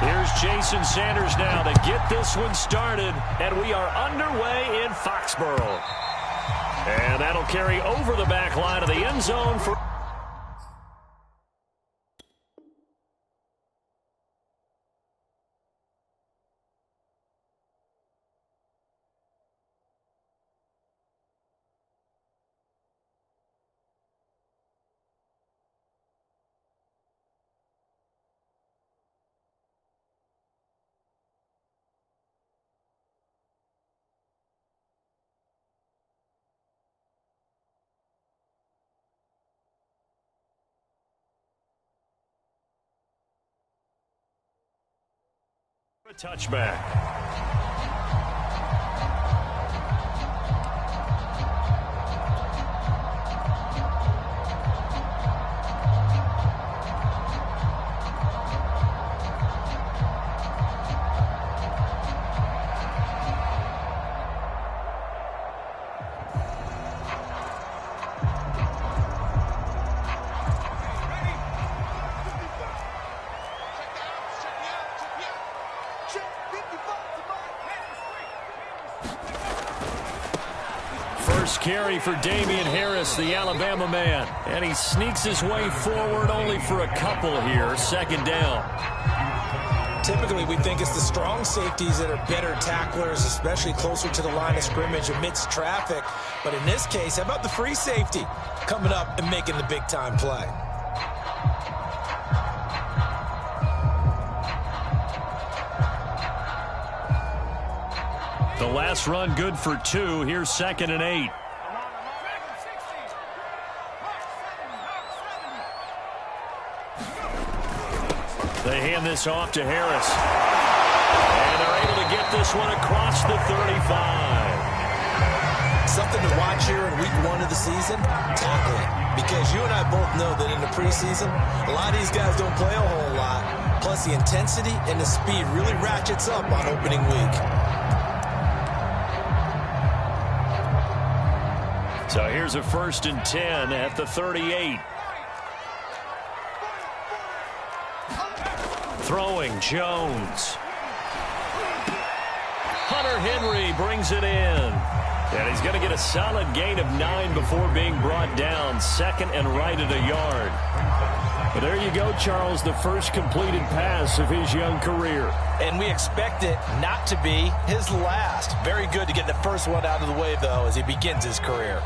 Here's Jason Sanders now to get this one started, and we are underway in Foxborough. And that'll carry over the back line of the end zone for... a touchback. First carry for Damian Harris, the Alabama man. And he sneaks his way forward only for a couple here. Second down. Typically, we think it's the strong safeties that are better tacklers, especially closer to the line of scrimmage amidst traffic. But in this case, how about the free safety coming up and making the big-time play? The last run good for 2. Here's 2nd and 8. They hand this off to Harris. And they're able to get this one across the 35. Something to watch here in week 1 of the season, tackling. Because you and I both know that in the preseason, a lot of these guys don't play a whole lot. Plus, the intensity and the speed really ratchets up on opening week. So here's a 1st and 10 at the 38. Throwing Jones. Hunter Henry brings it in. And he's going to get a solid gain of 9 before being brought down. 2nd and right at a yard. Well, there you go, Charles, the first completed pass of his young career. And we expect it not to be his last. Very good to get the first one out of the way, though, as he begins his career.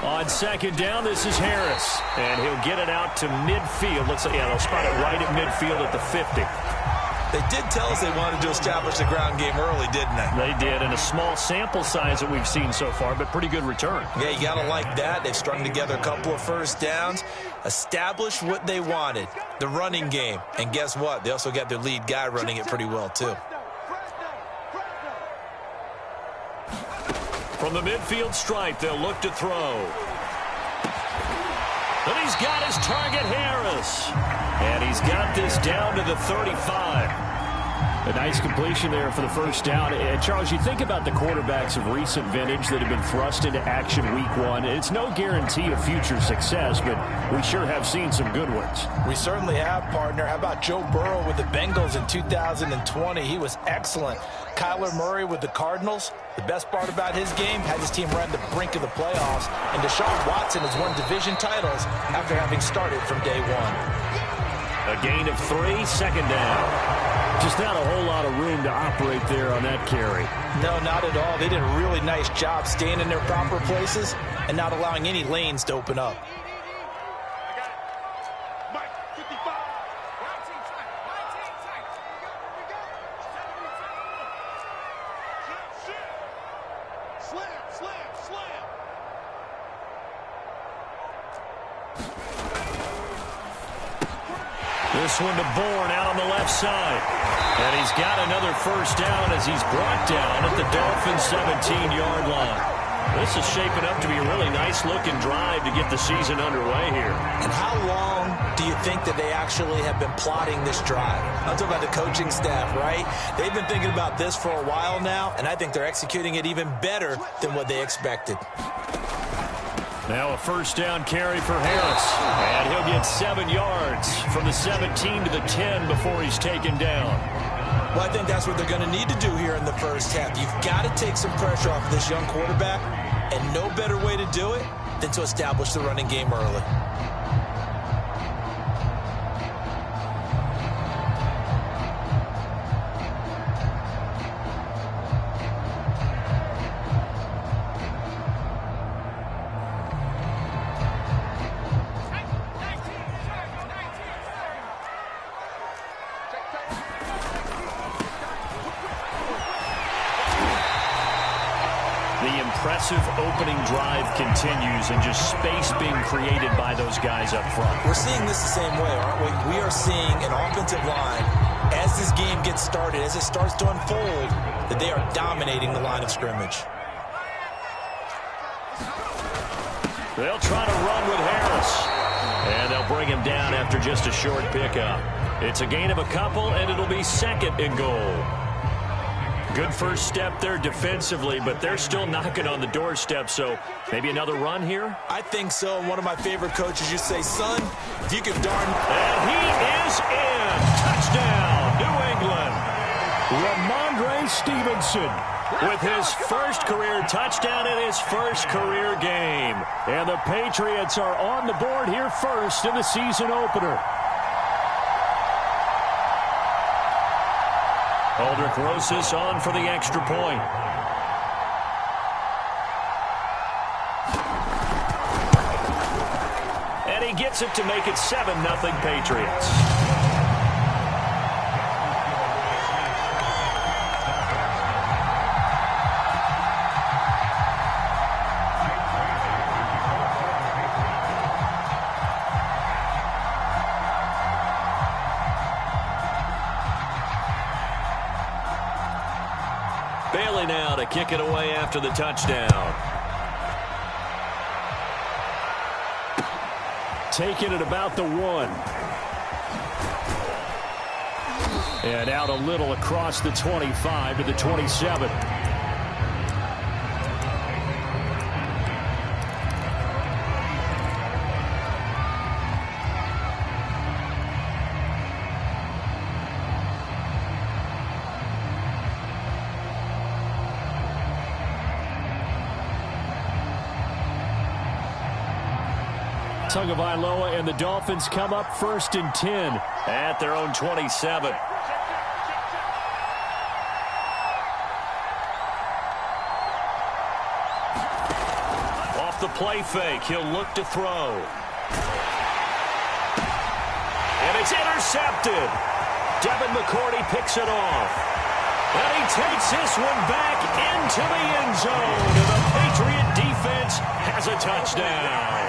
On 2nd down, this is Harris. And he'll get it out to midfield. Looks like, yeah, they'll spot it right at midfield at the 50. They did tell us they wanted to establish the ground game early, didn't they? They did, and a small sample size that we've seen so far, but pretty good return. Yeah, you got to like that. They've strung together a couple of first downs, established what they wanted, the running game. And guess what? They also got their lead guy running it pretty well, too. From the midfield stripe, they'll look to throw. And he's got his target, Harris. And he's got this down to the 35. A nice completion there for the first down. And Charles, you think about the quarterbacks of recent vintage that have been thrust into action week 1. It's no guarantee of future success, but we sure have seen some good ones. We certainly have, partner. How about Joe Burrow with the Bengals in 2020? He was excellent. Kyler Murray with the Cardinals. The best part about his game, had his team right on the brink of the playoffs. And Deshaun Watson has won division titles after having started from day 1. A gain of 3, 2nd down. Just not a whole lot of room to operate there on that carry. No, not at all. They did a really nice job staying in their proper places and not allowing any lanes to open up. This one to Bourne out on the left side. And he's got another first down as he's brought down at the Dolphins' 17-yard line. This is shaping up to be a really nice-looking drive to get the season underway here. And how long do you think that they actually have been plotting this drive? I'm talking about the coaching staff, right? They've been thinking about this for a while now, and I think they're executing it even better than what they expected. Now a first down carry for Harris. And he'll get about 7 yards from the 17 to the 10 before he's taken down. Well, I think that's what they're going to need to do here in the first half. You've got to take some pressure off of this young quarterback, and no better way to do it than to establish the running game early. Impressive opening drive continues, and just space being created by those guys up front. We're seeing this the same way, aren't we? We are seeing an offensive line, as this game gets started, as it starts to unfold, that they are dominating the line of scrimmage. They'll try to run with Harris, and they'll bring him down after just a short pickup. It's a gain of a couple, and it'll be 2nd and goal. Good first step there defensively, but they're still knocking on the doorstep, so maybe another run here? I think so. And one of my favorite coaches used to say, son, if you could darn... And he is in. Touchdown, New England. Ramondre Stevenson with his first career touchdown in his first career game. And the Patriots are on the board here first in the season opener. Aldrich Rosas on for the extra point. And he gets it to make it 7-0 Patriots. Bailey now to kick it away after the touchdown. Taking it about the 1. And out a little across the 25 to the 27. Tagovailoa and the Dolphins come up 1st and 10 at their own 27. Off the play fake, he'll look to throw. And it's intercepted. Devin McCourty picks it off. And he takes this one back into the end zone. And the Patriot defense has a touchdown.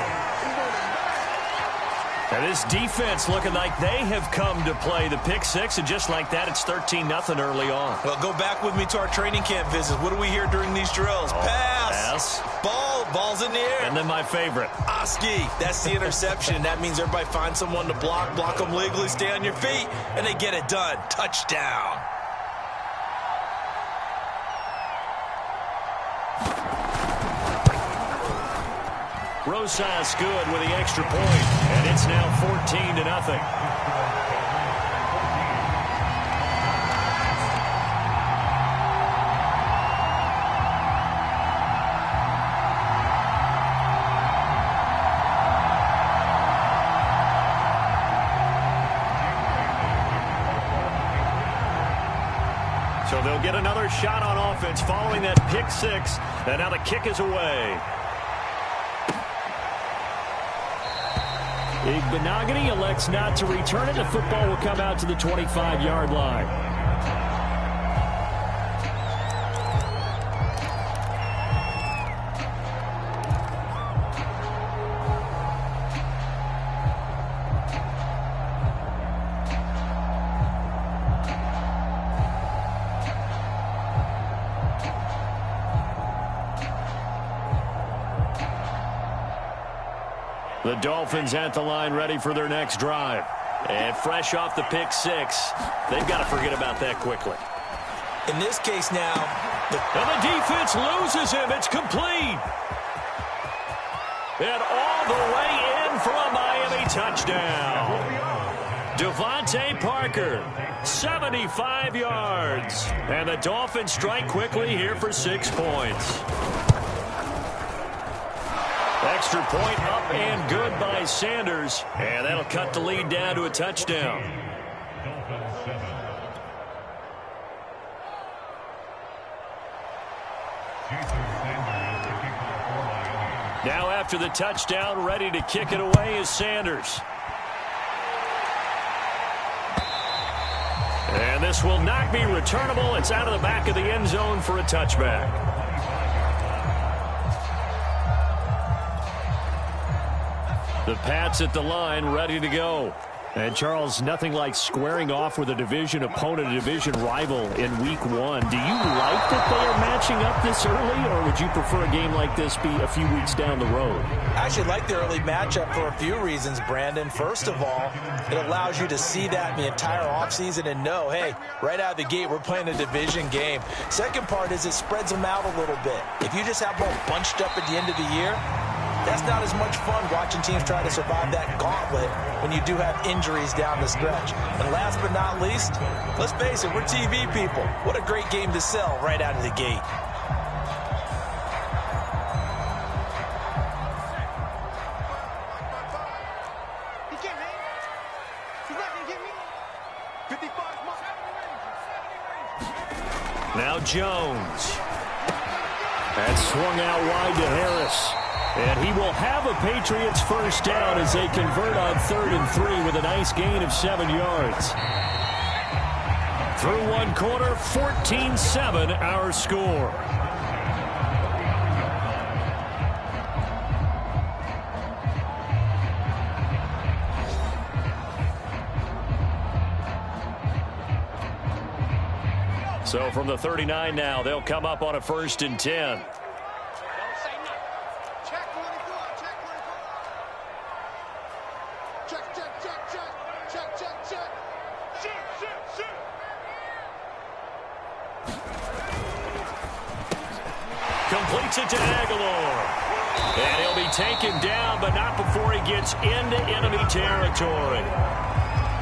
And this defense looking like they have come to play the pick six, and just like that, it's 13-0 early on. Well, go back with me to our training camp visits. What do we hear during these drills? Pass. Ball's in the air. And then my favorite. Oski. That's the interception. That means everybody finds someone to block them legally, stay on your feet, and they get it done. Touchdown. Rosas good with the extra point, and it's now 14-0. So they'll get another shot on offense following that pick six, and now the kick is away. Igbenogany elects not to return it. The football will come out to the 25-yard line. The Dolphins at the line ready for their next drive. And fresh off the pick six, they've got to forget about that quickly. In this case now, and the defense loses him. It's complete. And all the way in for a Miami touchdown. Devontae Parker, 75 yards. And the Dolphins strike quickly here for 6 points. Extra point up and good by Sanders. And that'll cut the lead down to a touchdown. Now after the touchdown, ready to kick it away is Sanders. And this will not be returnable. It's out of the back of the end zone for a touchback. The Pats at the line, ready to go. And, Charles, nothing like squaring off with a division opponent, a division rival in Week 1. Do you like that they are matching up this early, or would you prefer a game like this be a few weeks down the road? I actually like the early matchup for a few reasons, Brandon. First of all, it allows you to see that in the entire offseason and know, hey, right out of the gate, we're playing a division game. Second part is it spreads them out a little bit. If you just have them all bunched up at the end of the year, that's not as much fun watching teams try to survive that gauntlet when you do have injuries down the stretch. And last but not least, let's face it, we're TV people. What a great game to sell right out of the gate. He can't hang. He's not going to get me. 55 miles. Now Jones. That swung out wide to Harris. And he will have a Patriots first down as they convert on 3rd and 3 with a nice gain of 7 yards. Through one quarter, 14-7 our score. So from the 39 now, they'll come up on a 1st and 10. Completes it to Aguilar. And he'll be taken down, but not before he gets into enemy territory.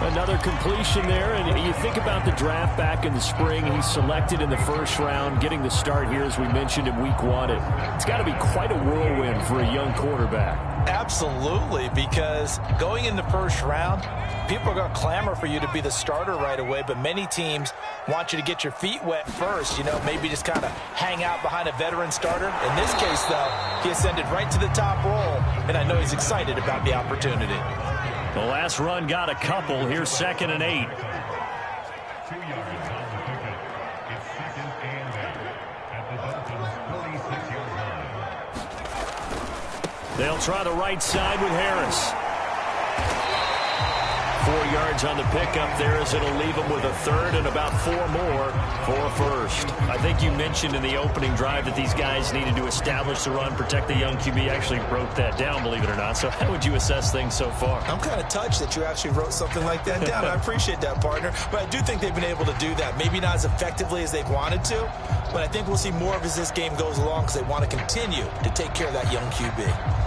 Another completion there, and you think about the draft back in the spring. He's selected in the 1st round, getting the start here, as we mentioned, in Week 1. It's got to be quite a whirlwind for a young quarterback. Absolutely, because going in the 1st round, people are going to clamor for you to be the starter right away, but many teams want you to get your feet wet first, you know, maybe just kind of hang out behind a veteran starter. In this case, though, he ascended right to the top role, and I know he's excited about the opportunity. The last run got a couple. Here's 2nd and 8. They'll try the right side with Harris. 4 yards on the pickup there as it'll leave him with a 3rd and about 4 more for a 1st. I think you mentioned in the opening drive that these guys needed to establish the run, protect the young QB. I actually wrote that down, believe it or not. So how would you assess things so far? I'm kind of touched that you actually wrote something like that down. I appreciate that, partner. But I do think they've been able to do that. Maybe not as effectively as they've wanted to, but I think we'll see more of as this game goes along because they want to continue to take care of that young QB.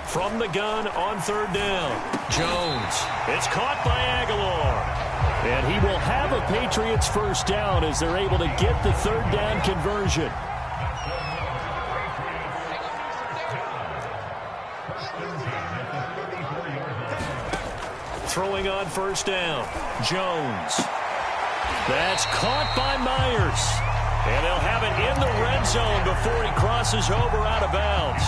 From the gun on 3rd down. Jones. It's caught by Aguilar. And he will have a Patriots first down as they're able to get the 3rd down conversion. Throwing on 1st down. Jones. That's caught by Myers. And they'll have it in the red zone before he crosses over out of bounds.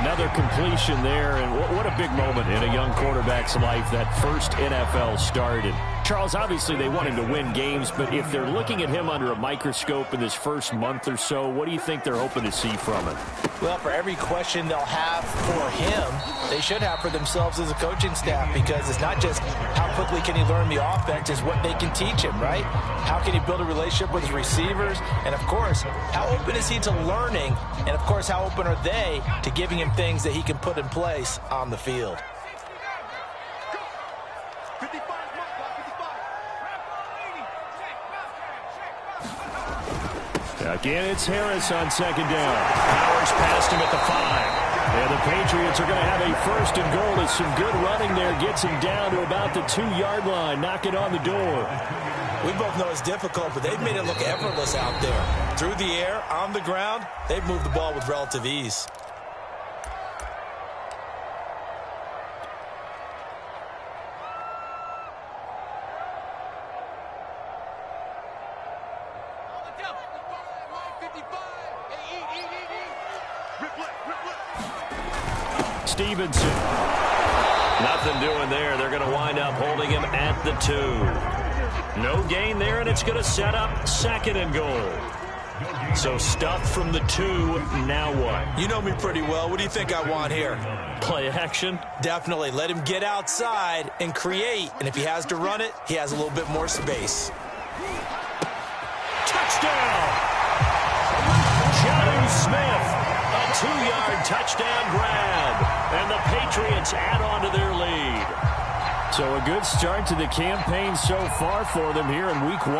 Another completion there, and what a big moment in a young quarterback's life, that first NFL start. And Charles, obviously they want him to win games, but if they're looking at him under a microscope in this first month or so, what do you think they're hoping to see from him? Well, for every question they'll have for him, they should have for themselves as a coaching staff, because it's not just how quickly can he learn the offense, it's what they can teach him, right? How can he build a relationship with his receivers? And, of course, how open is he to learning? And, of course, how open are they to giving him things that he can put in place on the field? Again, it's Harris on second down. Powers past him at the 5. And the Patriots are going to have a first and goal as some good running there gets him down to about the 2-yard line, knocking on the door. We both know it's difficult, but they've made it look effortless out there. Through the air, on the ground, they've moved the ball with relative ease. Stevenson. Nothing doing there. They're going to wind up holding him at the 2. No gain there, and it's going to set up second and goal. So stuffed from the 2, now what? You know me pretty well. What do you think I want here? Play action? Definitely. Let him get outside and create. And if he has to run it, he has a little bit more space. Touchdown! Jonnu Smith. A 2-yard touchdown grab. And the Patriots add on to their lead. So a good start to the campaign so far for them here in week 1.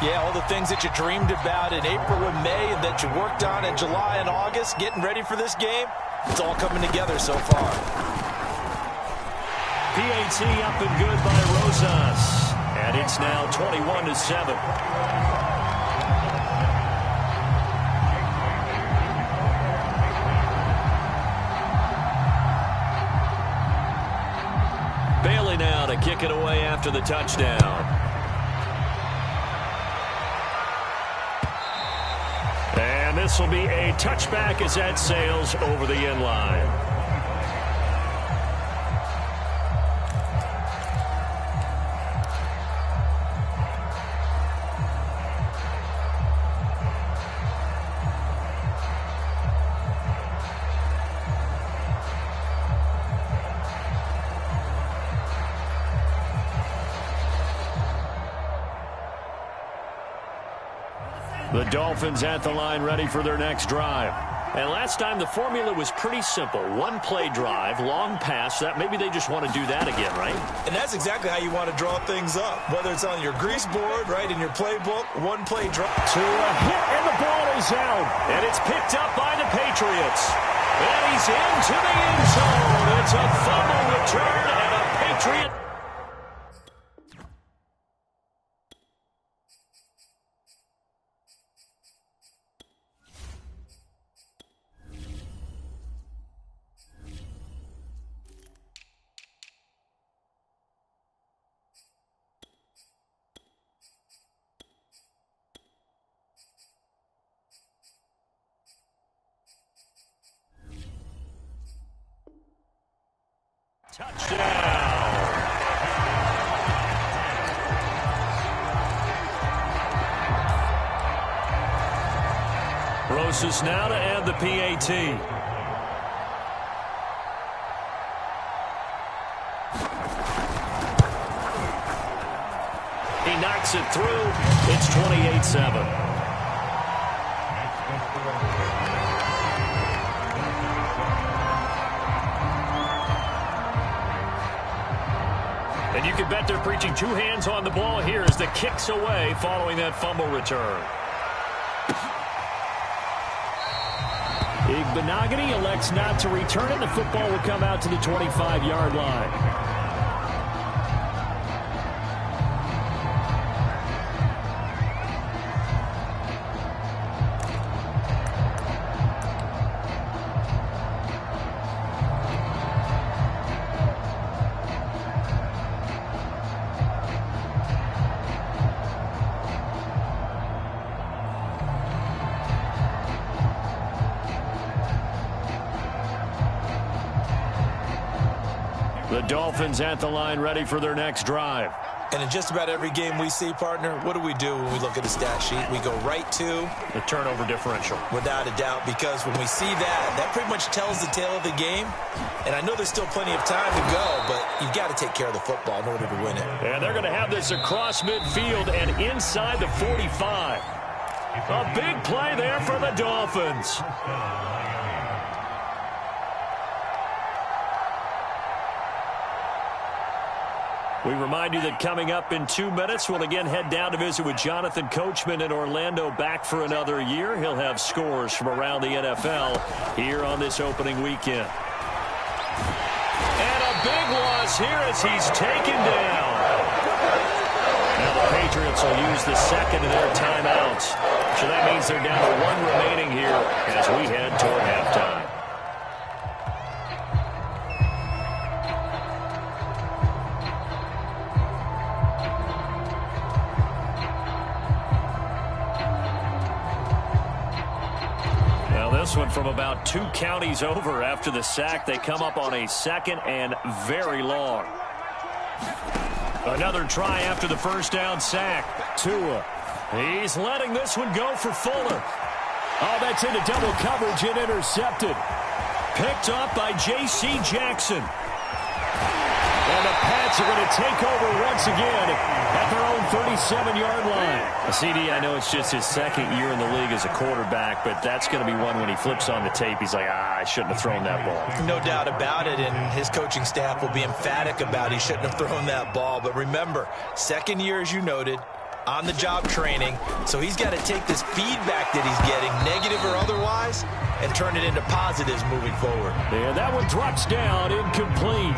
Yeah, all the things that you dreamed about in April and May and that you worked on in July and August, getting ready for this game, it's all coming together so far. PAT up and good by Rosas. And it's now 21-7. Bailey now to kick it away after the touchdown. And this will be a touchback as that sails over the end line. The Dolphins at the line ready for their next drive. And last time the formula was pretty simple. One play drive, long pass. That maybe they just want to do that again, right? And that's exactly how you want to draw things up. Whether it's on your grease board, right, in your playbook, one play drive. To a hit, and the ball is out. And it's picked up by the Patriots. And he's into the end zone. It's a fumble return and a Patriot. Touchdown. Rosas now to add the PAT. He knocks it through. It's 28-7. And you can bet they're preaching 2 hands on the ball here as the kick's away following that fumble return. Igbenogany elects not to return it. The football will come out to the 25-yard line. The Dolphins at the line ready for their next drive. And in just about every game we see, partner, what do we do when we look at the stat sheet? We go right to the turnover differential. Without a doubt, because when we see that, that pretty much tells the tale of the game. And I know there's still plenty of time to go, but you've got to take care of the football in order to win it. And they're going to have this across midfield and inside the 45. A big play there for the Dolphins. We remind you that coming up in 2 minutes, we'll again head down to visit with Jonathan Coachman in Orlando, back for another year. He'll have scores from around the NFL here on this opening weekend. And a big loss here as he's taken down. Now the Patriots will use the second of their timeouts. So that means they're down to 1 remaining here as we head toward halftime. This one from about 2 counties over after the sack. They come up on a 2nd and very long. Another try after the first down sack. Tua. He's letting this one go for Fuller. Oh, that's into double coverage and intercepted. Picked up by J.C. Jackson. And the Pats are going to take over once again at their own 37-yard line. CD, I know it's just his 2nd year in the league as a quarterback, but that's going to be one when he flips on the tape, he's like, I shouldn't have thrown that ball. No doubt about it, and his coaching staff will be emphatic about he shouldn't have thrown that ball. But remember, 2nd year, as you noted, on-the-job training, so he's got to take this feedback that he's getting, negative or otherwise, and turn it into positives moving forward. Yeah, that one drops down, incomplete.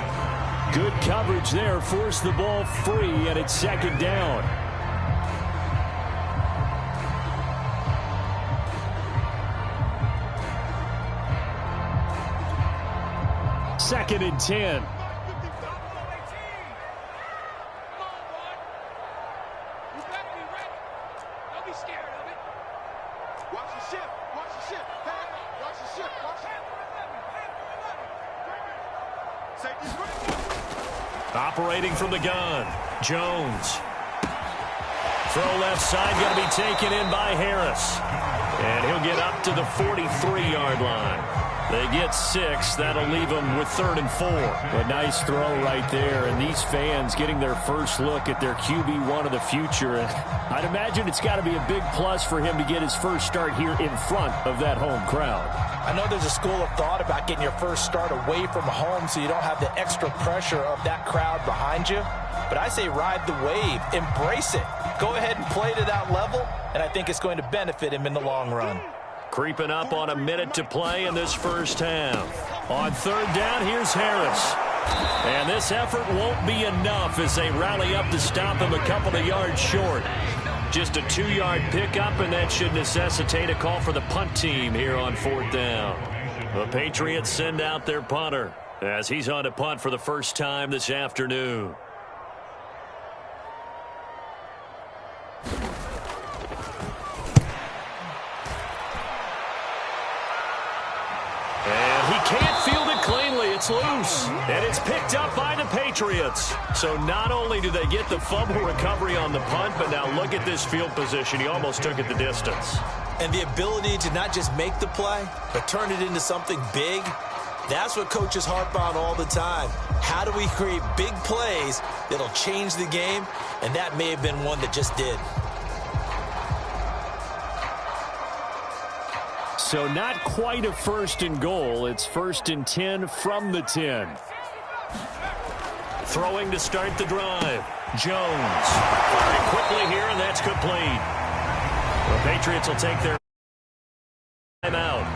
Good coverage there, forced the ball free, and it's 2nd down. Second and 10. Operating from the gun, Jones. Throw left side, going to be taken in by Harris. And he'll get up to the 43-yard line. They get 6. That'll leave them with 3rd and 4. A nice throw right there. And these fans getting their first look at their QB1 of the future. And I'd imagine it's got to be a big plus for him to get his first start here in front of that home crowd. I know there's a school of thought about getting your first start away from home so you don't have the extra pressure of that crowd behind you. But I say ride the wave. Embrace it. Go ahead and play to that level, and I think it's going to benefit him in the long run. Creeping up on a minute to play in this first half. On 3rd down, here's Harris. And this effort won't be enough as they rally up to stop him a couple of yards short. Just a 2-yard pickup, and that should necessitate a call for the punt team here on 4th down. The Patriots send out their punter as he's on to punt for the first time this afternoon. Can't field it cleanly. It's loose. And it's picked up by the Patriots. So not only do they get the fumble recovery on the punt, but now look at this field position. He almost took it the distance. And the ability to not just make the play, but turn it into something big, that's what coaches harp on all the time. How do we create big plays that'll change the game? And that may have been one that just did. So not quite a 1st and goal. It's 1st and 10 from the 10. Throwing to start the drive. Jones. Firing quickly here, and that's complete. The Patriots will take their timeout.